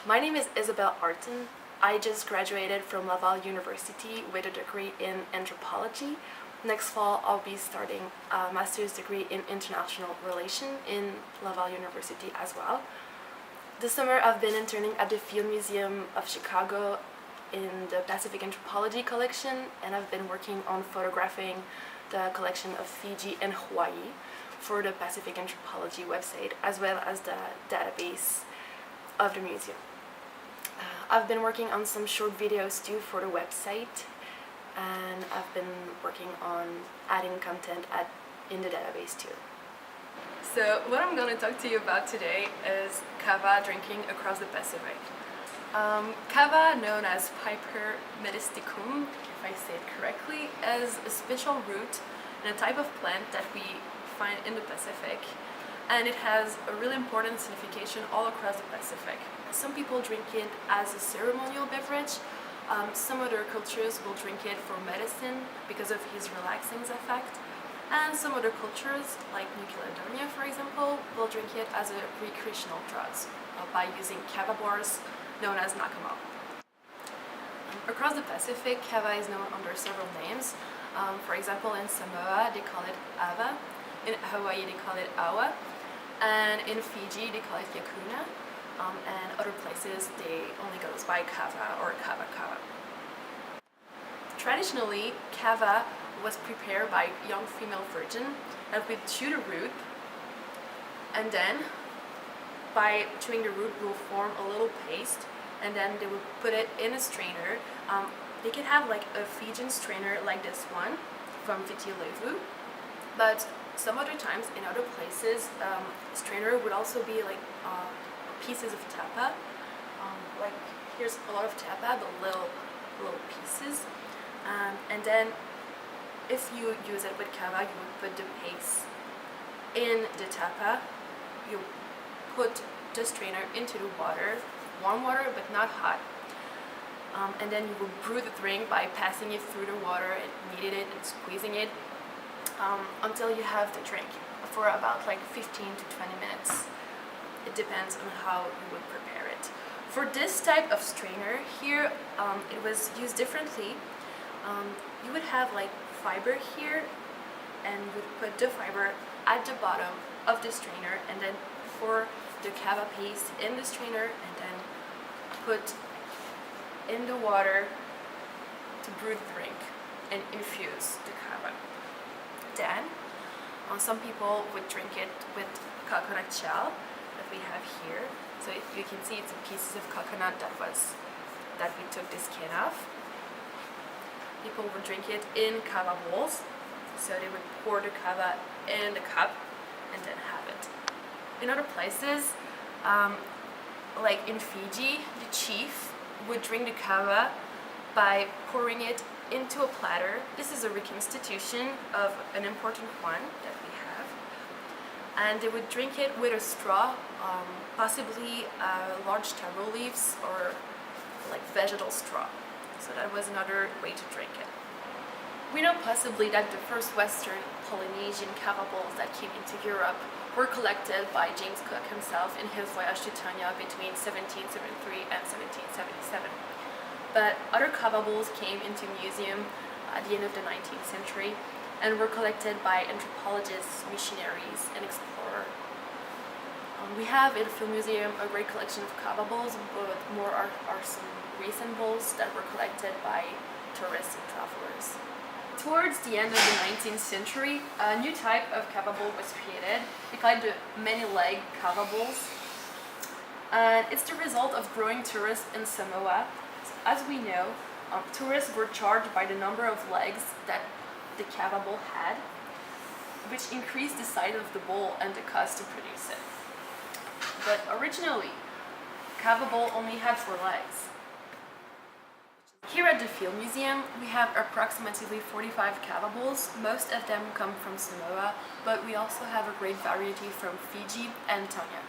My name is Isabelle Artin. I just graduated from Laval University with a degree in anthropology. Next fall, I'll be starting a master's degree in international relations in Laval University as well. This summer, I've been interning at the Field Museum of Chicago in the Pacific Anthropology collection, and I've been working on photographing the collection of Fiji and Hawaii for the Pacific Anthropology website, as well as the database of the museum. I've been working on some short videos too for the website, and I've been working on adding content in the database too. So what I'm going to talk to you about today is Kava drinking across the Pacific. Kava, known as Piper medisticum, if I say it correctly, is a special root and a type of plant that we find in the Pacific, and it has a really important signification all across the Pacific. Some people drink it as a ceremonial beverage. Some other cultures will drink it for medicine because of his relaxing effect. And some other cultures, like New Caledonia for example, will drink it as a recreational drug by using kava bars known as nakama. Across the Pacific, kava is known under several names. For example, in Samoa they call it ava, in Hawaii they call it awa, and in Fiji they call it yakuna, and other places they only goes by kava or kava kava. Traditionally, kava was prepared by young female virgin that would chew the root, and then by chewing the root will form a little paste, and then they would put it in a strainer. They could have like a Fijian strainer like this one from Vitilevu, but some other times in other places strainer would also be like pieces of tapa. Like here's a lot of tapa, the little pieces, and then if you use it with kava, you would put the paste in the tapa. You put the strainer into the water, warm water but not hot, and then you will brew the drink by passing it through the water and kneading it and squeezing it until you have the drink for about like 15 to 20 minutes. It depends on how you would prepare it. For this type of strainer here, it was used differently. You would have like fiber here, and you would put the fiber at the bottom of the strainer, and then pour the kava paste in the strainer, and then put in the water to brew the drink and infuse the kava. Then some people would drink it with coconut shell that we have here. So you can see it's pieces of coconut that we took the skin off. People would drink it in kava bowls, so they would pour the kava in the cup and then have it. In other places, like in Fiji, the chief would drink the kava by pouring it into a platter. This is a reconstitution of an important one that we have, and they would drink it with a straw, possibly large taro leaves or like vegetal straw. So that was another way to drink it. We know possibly that the first Western Polynesian kava bowls that came into Europe were collected by James Cook himself in his voyage to Tonga between 1773 and 1777. But other kava bowls came into museum at the end of the 19th century and were collected by anthropologists, missionaries, and explorers. We have in the Field Museum a great collection of kava bowls, but more are some recent bowls that were collected by tourists and travelers. Towards the end of the 19th century, a new type of kava bowl was created. We call it the many-leg kava bowls. And it's the result of growing tourists in Samoa. So as we know, tourists were charged by the number of legs that the kava bowl had, which increased the size of the bowl and the cost to produce it. But originally, kava bowl only had 4 legs. Here at the Field Museum, we have approximately 45 kava bowls. Most of them come from Samoa, but we also have a great variety from Fiji and Tonga.